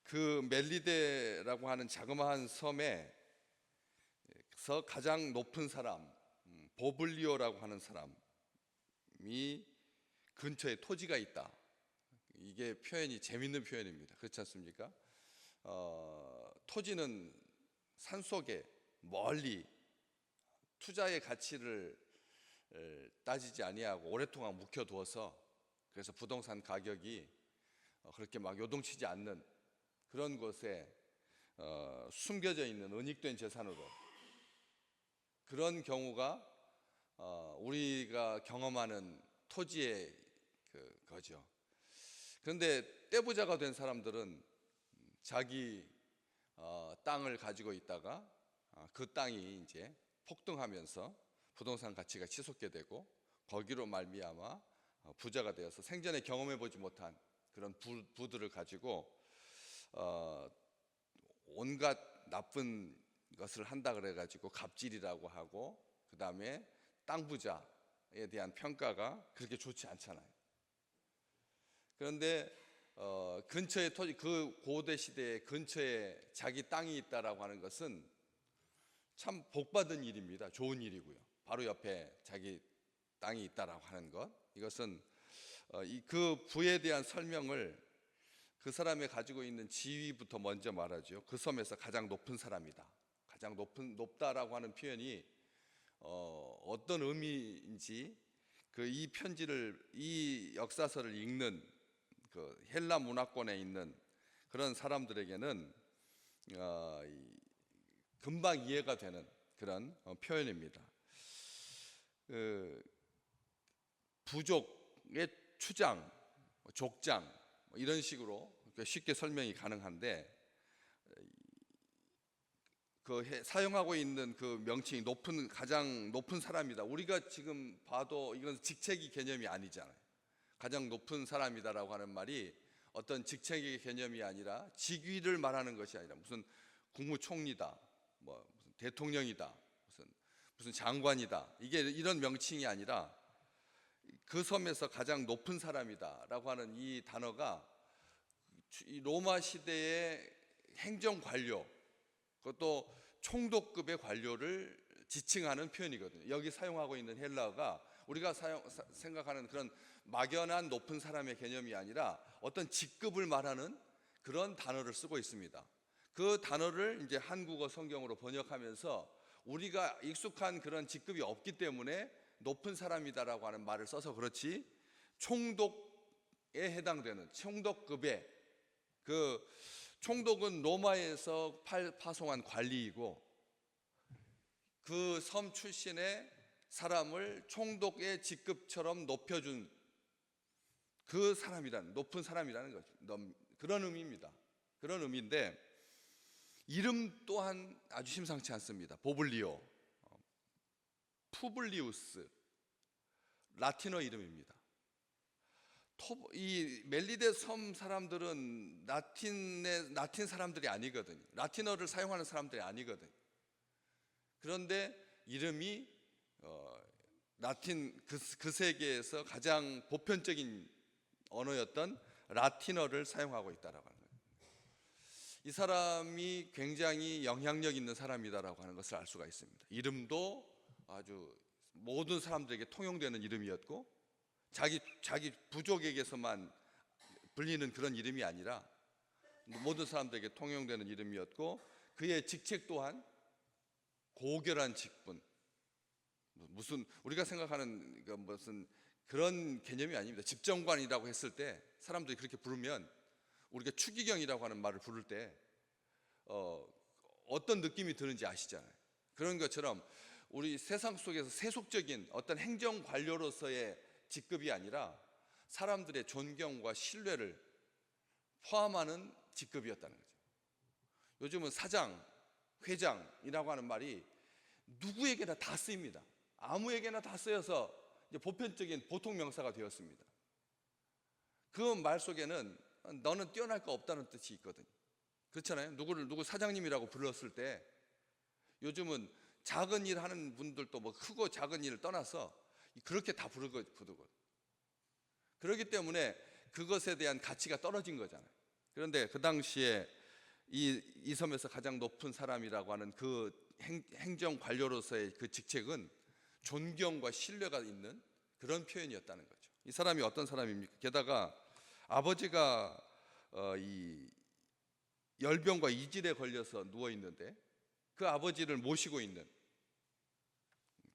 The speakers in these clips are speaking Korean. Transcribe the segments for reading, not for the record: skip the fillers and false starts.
그 멜리데라고 하는 자그마한 섬에서 가장 높은 사람, 보블리오라고 하는 사람이 근처에 토지가 있다. 이게 표현이 재밌는 표현입니다. 그렇지 않습니까? 토지는 산속에 멀리 투자의 가치를 따지지 아니하고 오랫동안 묵혀두어서, 그래서 부동산 가격이 그렇게 막 요동치지 않는 그런 곳에 숨겨져 있는 은닉된 재산으로, 그런 경우가 우리가 경험하는 토지의 거죠. 그런데 떼부자가 된 사람들은 자기 땅을 가지고 있다가 그 땅이 이제 폭등하면서 부동산 가치가 치솟게 되고, 거기로 말미암아 부자가 되어서 생전에 경험해 보지 못한 그런 부들을 가지고 온갖 나쁜 것을 한다 그래 가지고 갑질이라고 하고, 그 다음에 땅 부자에 대한 평가가 그렇게 좋지 않잖아요. 그런데 근처에 토지, 그 고대 시대에 근처에 자기 땅이 있다라고 하는 것은 참 복받은 일입니다. 좋은 일이고요. 바로 옆에 자기 땅이 있다라고 하는 것, 이것은 그 부에 대한 설명을 그 사람이 가지고 있는 지위부터 먼저 말하죠. 그 섬에서 가장 높은 사람이다. 가장 높다라고 하는 표현이 어떤 의미인지, 이 편지를, 이 역사서를 읽는 그 헬라 문화권에 있는 그런 사람들에게는 금방 이해가 되는 그런 표현입니다. 부족의 추장, 족장, 이런 식으로 쉽게 설명이 가능한데, 사용하고 있는 그 명칭이 가장 높은 사람이다. 우리가 지금 봐도 이건 직책이 개념이 아니잖아요. 가장 높은 사람이다라고 하는 말이 어떤 직책의 개념이 아니라 직위를 말하는 것이 아니라 무슨 국무총리다, 무슨 대통령이다, 무슨 장관이다, 이게 이런 명칭이 아니라 그 섬에서 가장 높은 사람이다라고 하는 이 단어가 로마 시대의 행정 관료, 그것도 총독급의 관료를 지칭하는 표현이거든요. 여기 사용하고 있는 헬라어가 우리가 생각하는 그런 막연한 높은 사람의 개념이 아니라 어떤 직급을 말하는 그런 단어를 쓰고 있습니다. 그 단어를 이제 한국어 성경으로 번역하면서 우리가 익숙한 그런 직급이 없기 때문에 높은 사람이다라고 하는 말을 써서 그렇지, 총독에 해당되는 총독급의, 그 총독은 로마에서 파송한 관리이고, 그 섬 출신의 사람을 총독의 직급처럼 높여준 그 사람이라는, 높은 사람이라는 거죠. 그런 의미입니다. 그런 의미인데, 이름 또한 아주 심상치 않습니다. 보블리오, 푸블리우스, 라틴어 이름입니다. 이 멜리데 섬 사람들은 라틴 사람들이 아니거든요. 라틴어를 사용하는 사람들이 아니거든요. 그런데 이름이 라틴, 그 세계에서 가장 보편적인 언어였던 라틴어를 사용하고 있다라고 하는 거예요. 이 사람이 굉장히 영향력 있는 사람이다라고 하는 것을 알 수가 있습니다. 이름도 아주 모든 사람들에게 통용되는 이름이었고, 자기 부족에게서만 불리는 그런 이름이 아니라 모든 사람들에게 통용되는 이름이었고, 그의 직책 또한 고결한 직분, 무슨 우리가 생각하는 무슨 그런 개념이 아닙니다. 집정관이라고 했을 때 사람들이 그렇게 부르면, 우리가 추기경이라고 하는 말을 부를 때 어떤 느낌이 드는지 아시잖아요. 그런 것처럼 우리 세상 속에서 세속적인 어떤 행정 관료로서의 직급이 아니라 사람들의 존경과 신뢰를 포함하는 직급이었다는 거죠. 요즘은 사장, 회장이라고 하는 말이 누구에게나 다 쓰입니다. 아무에게나 다 쓰여서 이제 보편적인 보통 명사가 되었습니다. 그 말 속에는 너는 뛰어날 거 없다는 뜻이 있거든요. 그렇잖아요. 누구 사장님이라고 불렀을 때, 요즘은 작은 일 하는 분들도 뭐 크고 작은 일을 떠나서 그렇게 다 부르거든요. 그렇기 때문에 그것에 대한 가치가 떨어진 거잖아요. 그런데 그 당시에 이 섬에서 가장 높은 사람이라고 하는 그 행정 관료로서의 그 직책은 존경과 신뢰가 있는 그런 표현이었다는 거죠. 이 사람이 어떤 사람입니까? 게다가 아버지가 이 열병과 이질에 걸려서 누워 있는데 그 아버지를 모시고 있는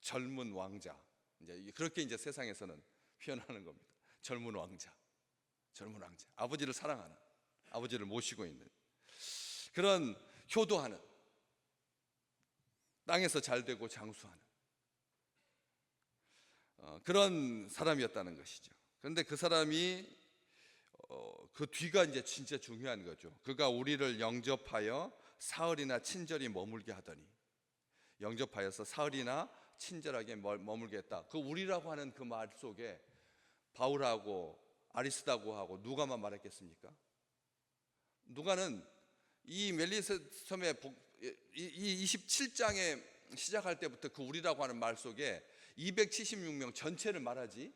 젊은 왕자, 이제 그렇게 이제 세상에서는 표현하는 겁니다. 젊은 왕자, 젊은 왕자, 아버지를 사랑하는, 아버지를 모시고 있는 그런 효도하는, 땅에서 잘 되고 장수하는 그런 사람이었다는 것이죠. 그런데 그 사람이 그 뒤가 이제 진짜 중요한 거죠. 그가 우리를 영접하여 사흘이나 친절히 머물게 하더니, 영접하여서 사흘이나 친절하게 머물게 했다. 그 우리라고 하는 그 말 속에 바울하고 아리스다고하고 누가만 말했겠습니까? 누가는 이 멜리세 섬의 이 27장에 시작할 때부터 그 우리라고 하는 말 속에 276명 전체를 말하지,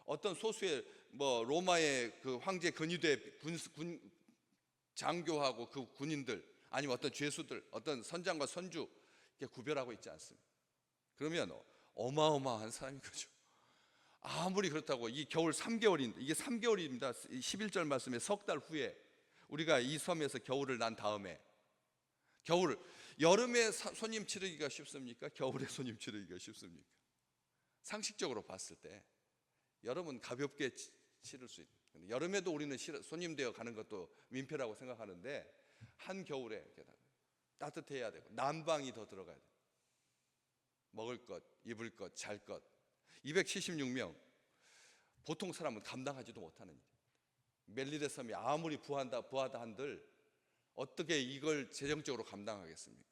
어떤 소수의 뭐 로마의 그 황제 근위대 군 장교하고 그 군인들, 아니면 어떤 죄수들, 어떤 선장과 선주 이렇게 구별하고 있지 않습니다. 그러면 어마어마한 사람인 거죠. 아무리 그렇다고 이 겨울 3개월인데, 이게 3개월입니다. 11절 말씀에 석 달 후에 우리가 이 섬에서 겨울을 난 다음에, 겨울, 여름에 손님 치르기가 쉽습니까? 겨울에 손님 치르기가 쉽습니까? 상식적으로 봤을 때 여름은 가볍게 치를 수 있는, 여름에도 우리는 손님 되어 가는 것도 민폐라고 생각하는데 한겨울에 따뜻해야 되고 난방이 더 들어가야 돼요. 먹을 것, 입을 것, 잘 것. 276명, 보통 사람은 감당하지도 못하는 일. 멜리데 섬이 아무리 부하다 한들 어떻게 이걸 재정적으로 감당하겠습니까?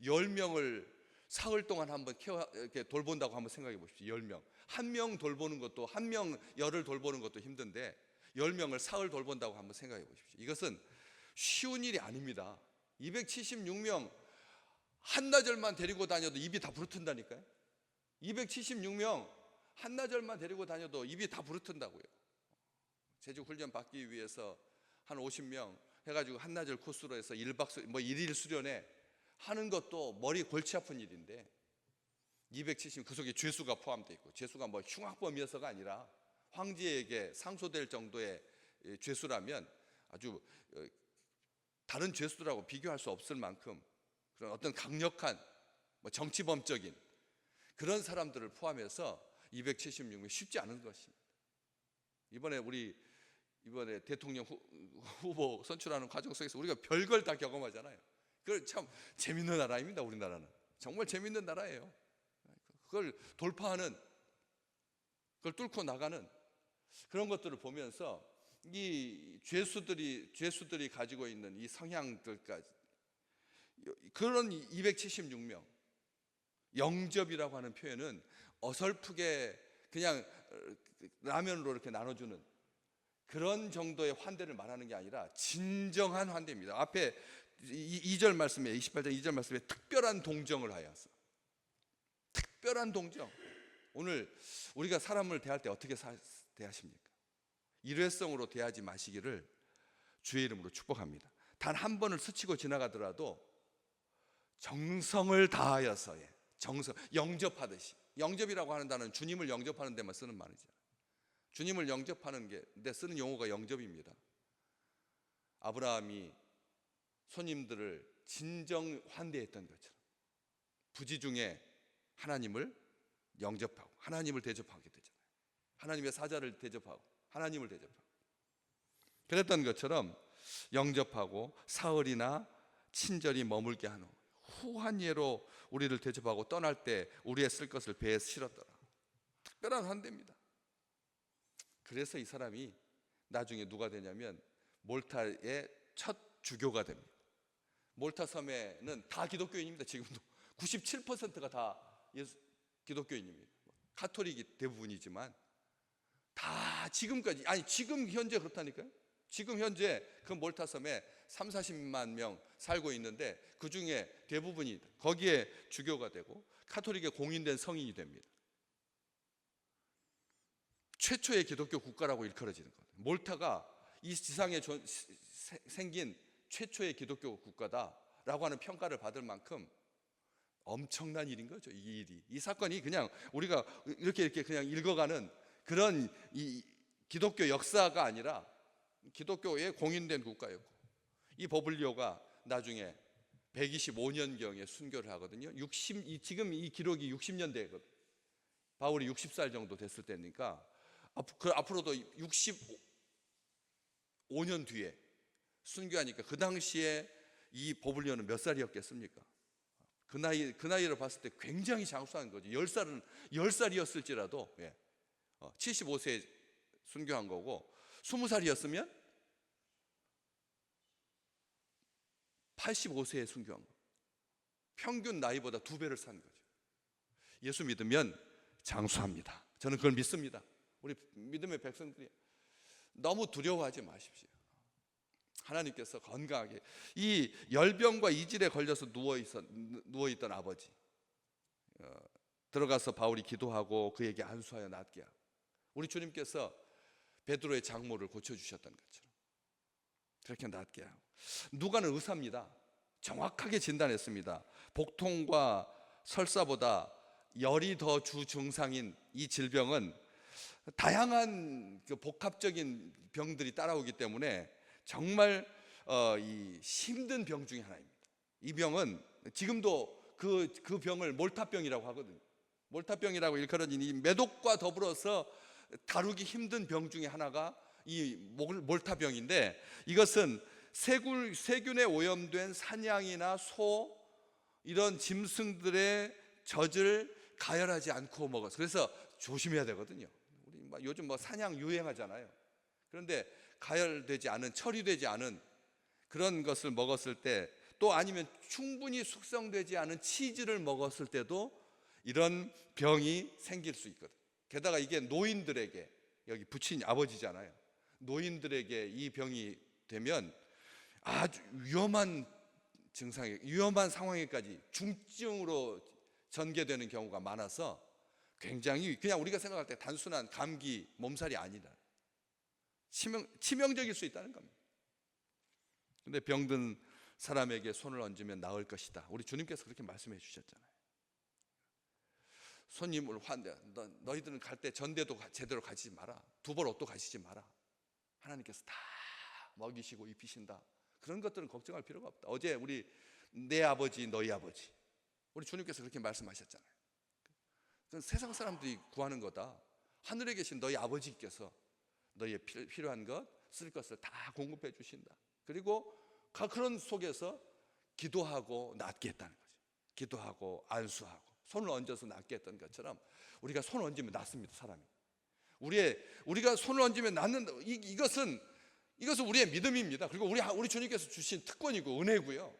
10명을 사흘 동안 한번 이렇게 돌본다고 한번 생각해 보십시오. 10명. 한 명 돌보는 것도, 한 명 열을 돌보는 것도 힘든데 10명을 사흘 돌본다고 한번 생각해 보십시오. 이것은 쉬운 일이 아닙니다. 276명 한나절만 데리고 다녀도 입이 다 부르튼다니까요. 276명 한나절만 데리고 다녀도 입이 다 부르튼다고요. 제주 훈련 받기 위해서 한 50명 해가지고 한나절 코스로 해서 1박 뭐 1일 수련회 하는 것도 머리 골치 아픈 일인데, 270, 그 속에 죄수가 포함되어 있고, 죄수가 뭐 흉악범이어서가 아니라 황제에게 상소될 정도의 죄수라면 아주 다른 죄수들하고 비교할 수 없을 만큼 그런 어떤 강력한 뭐 정치범적인 그런 사람들을 포함해서 276명 쉽지 않은 것입니다. 이번에 대통령 후보 선출하는 과정 속에서 우리가 별걸 다 경험하잖아요. 그걸 참 재밌는 나라입니다. 우리나라는 정말 재밌는 나라예요. 그걸 돌파하는, 그걸 뚫고 나가는 그런 것들을 보면서 이 죄수들이 가지고 있는 이 성향들까지, 그런 276명, 영접이라고 하는 표현은 어설프게 그냥 라면으로 이렇게 나눠주는 그런 정도의 환대를 말하는 게 아니라 진정한 환대입니다. 앞에 2절 말씀에, 28장 2절 말씀에 특별한 동정을 하여서, 특별한 동정. 오늘 우리가 사람을 대할 때 어떻게 대하십니까? 일회성으로 대하지 마시기를 주의 이름으로 축복합니다. 단 한 번을 스치고 지나가더라도 정성을 다하여서의 정성, 영접하듯이. 영접이라고 하는 단어는 주님을 영접하는 데만 쓰는 말이잖아요. 주님을 영접하는 데 쓰는 용어가 영접입니다. 아브라함이 손님들을 진정 환대했던 것처럼 부지 중에 하나님을 영접하고 하나님을 대접하게 되잖아요. 하나님의 사자를 대접하고 하나님을 대접하고, 그랬던 것처럼 영접하고 사흘이나 친절히 머물게 하는 후한 예로 우리를 대접하고 떠날 때 우리의 쓸 것을 배에 실었더라. 특별한 환대입니다. 그래서 이 사람이 나중에 누가 되냐면 몰타의 첫 주교가 됩니다. 몰타 섬에는 다 기독교인입니다. 지금도 97%가 다 기독교인입니다. 카톨릭이 대부분이지만 다 지금까지, 아니 지금 현재 그렇다니까요. 지금 현재 그 몰타 섬에 30-40만 명 살고 있는데 그 중에 대부분이 거기에 주교가 되고 카톨릭에 공인된 성인이 됩니다. 최초의 기독교 국가라고 일컬어지는 겁니다. 몰타가 이 지상에 생긴 최초의 기독교 국가다라고 하는 평가를 받을 만큼 엄청난 일인 거죠. 이 일이, 이 사건이 그냥 우리가 이렇게 그냥 읽어가는 그런 이 기독교 역사가 아니라 기독교에 공인된 국가였고, 이 버블리오가 나중에 125년경에 순교를 하거든요. 지금 이 기록이 60년대거든요. 바울이 60살 정도 됐을 때니까 앞으로도 65년 뒤에 순교하니까 그 당시에 이 버블리오는 몇 살이었겠습니까? 그 나이를 봤을 때 굉장히 장수한 거죠. 10살이었을지라도 75세에 순교한 거고, 20살이었으면 85세에 순교한 거예요. 평균 나이보다 2배를 산 거죠. 예수 믿으면 장수합니다. 저는 그걸 믿습니다. 우리 믿음의 백성들이 너무 두려워하지 마십시오. 하나님께서 건강하게, 이 열병과 이질에 걸려서 누워있던 아버지, 들어가서 바울이 기도하고 그에게 안수하여 낫게 하고, 우리 주님께서 베드로의 장모를 고쳐주셨던 것처럼 그렇게 낫게 하고, 누가는 의사입니다. 정확하게 진단했습니다. 복통과 설사보다 열이 더 주 증상인 이 질병은 다양한 복합적인 병들이 따라오기 때문에 정말 이 힘든 병 중에 하나입니다. 이 병은 지금도 그 병을 몰타병이라고 하거든요. 몰타병이라고 일컬어진 이 매독과 더불어서 다루기 힘든 병 중에 하나가 이 몰타병인데, 이것은 세균에 오염된 사냥이나 소, 이런 짐승들의 젖을 가열하지 않고 먹어서, 그래서 조심해야 되거든요. 우리 요즘 사냥 유행하잖아요. 그런데 가열되지 않은, 처리되지 않은 그런 것을 먹었을 때, 또 아니면 충분히 숙성되지 않은 치즈를 먹었을 때도 이런 병이 생길 수 있거든. 게다가 이게 노인들에게, 여기 부친 아버지잖아요. 노인들에게 이 병이 되면 아주 위험한 상황에까지 중증으로 전개되는 경우가 많아서, 굉장히 그냥 우리가 생각할 때 단순한 감기, 몸살이 아니다, 치명적일 수 있다는 겁니다. 근데 병든 사람에게 손을 얹으면 나을 것이다. 우리 주님께서 그렇게 말씀해 주셨잖아요. 손님을 너희들은 갈 때 전대도 제대로 가지지 마라. 두 벌 옷도 가지지 마라. 하나님께서 다 먹이시고 입히신다. 그런 것들은 걱정할 필요가 없다. 어제 내 아버지 너희 아버지, 우리 주님께서 그렇게 말씀하셨잖아요. 세상 사람들이 구하는 거다. 하늘에 계신 너희 아버지께서 너희의 필요한 것, 쓸 것을 다 공급해 주신다. 그리고 그런 속에서 기도하고 낫게 했다는 거죠. 기도하고 안수하고 손을 얹어서 낫게 했던 것처럼, 우리가 손을 얹으면 낫습니다. 사람이 우리가 손을 얹으면 낫는다. 이것은 우리의 믿음입니다. 그리고 우리 주님께서 주신 특권이고 은혜고요.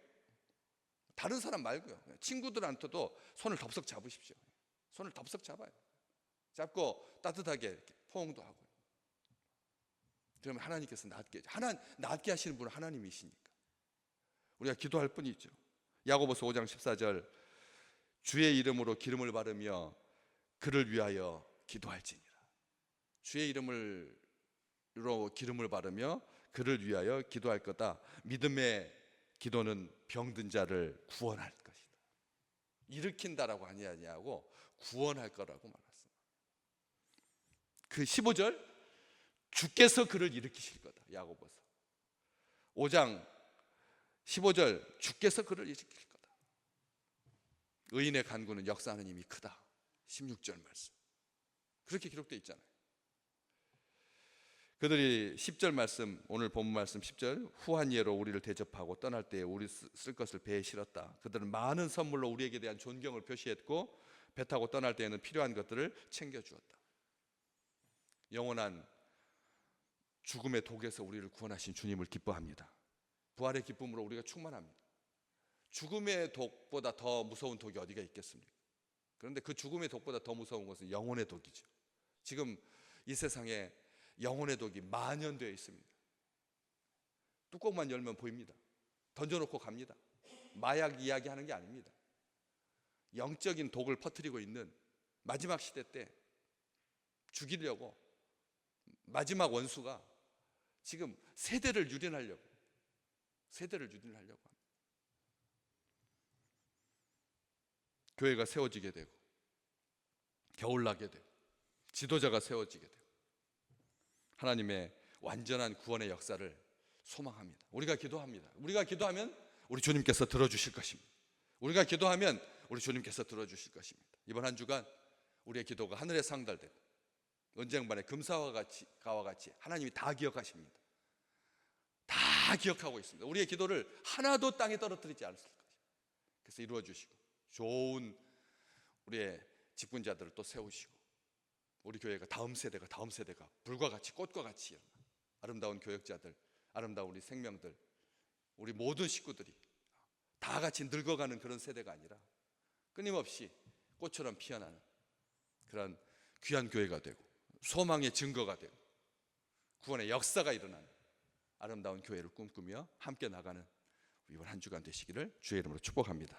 다른 사람 말고요. 친구들한테도 손을 덥석 잡으십시오. 손을 덥석 잡아요. 잡고 따뜻하게 이렇게 포옹도 하고요. 그러면 하나님께서 낫게 하시는 분은 하나님이시니까 우리가 기도할 뿐이죠. 야고보서 5장 14절, 주의 이름으로 기름을 바르며 그를 위하여 기도할지니라. 주의 이름으로 기름을 바르며 그를 위하여 기도할 거다. 믿음의 기도는 병든 자를 구원할 것이다. 일으킨다라고 아니하고 구원할 거라고 말했습니다. 그 15절, 주께서 그를 일으키실 거다. 야고보서 5장 15절, 주께서 그를 일으킬 거다. 의인의 간구는 역사하는 힘이 크다. 16절 말씀 그렇게 기록되어 있잖아요. 그들이 10절 말씀, 오늘 본문 말씀 10절, 후한 예로 우리를 대접하고 떠날 때에 우리 쓸 것을 배에 실었다. 그들은 많은 선물로 우리에게 대한 존경을 표시했고 배 타고 떠날 때에는 필요한 것들을 챙겨주었다. 영원한 죽음의 독에서 우리를 구원하신 주님을 기뻐합니다. 부활의 기쁨으로 우리가 충만합니다. 죽음의 독보다 더 무서운 독이 어디가 있겠습니까? 그런데 그 죽음의 독보다 더 무서운 것은 영혼의 독이죠. 지금 이 세상에 영혼의 독이 만연되어 있습니다. 뚜껑만 열면 보입니다. 던져놓고 갑니다. 마약 이야기하는 게 아닙니다. 영적인 독을 퍼뜨리고 있는 마지막 시대 때 죽이려고 마지막 원수가 지금 세대를 유린하려고 세대를 유린하려고 합니다. 교회가 세워지게 되고 겨울나게 되고 지도자가 세워지게 되고 하나님의 완전한 구원의 역사를 소망합니다. 우리가 기도합니다. 우리가 기도하면 우리 주님께서 들어주실 것입니다. 우리가 기도하면 우리 주님께서 들어주실 것입니다. 이번 한 주간 우리의 기도가 하늘에 상달되고 은쟁반의 금사와 같이 하나님이 다 기억하십니다. 다 기억하고 있습니다. 우리의 기도를 하나도 땅에 떨어뜨리지 않을 것입니다. 그래서 이루어 주시고 좋은 우리의 직분자들을 또 세우시고 우리 교회가 다음 세대가 불과 같이 꽃과 같이 일어나 아름다운 교역자들, 아름다운 우리 생명들, 우리 모든 식구들이 다 같이 늙어가는 그런 세대가 아니라 끊임없이 꽃처럼 피어나는 그런 귀한 교회가 되고 소망의 증거가 되고 구원의 역사가 일어나는 아름다운 교회를 꿈꾸며 함께 나가는 이번 한 주간 되시기를 주의 이름으로 축복합니다.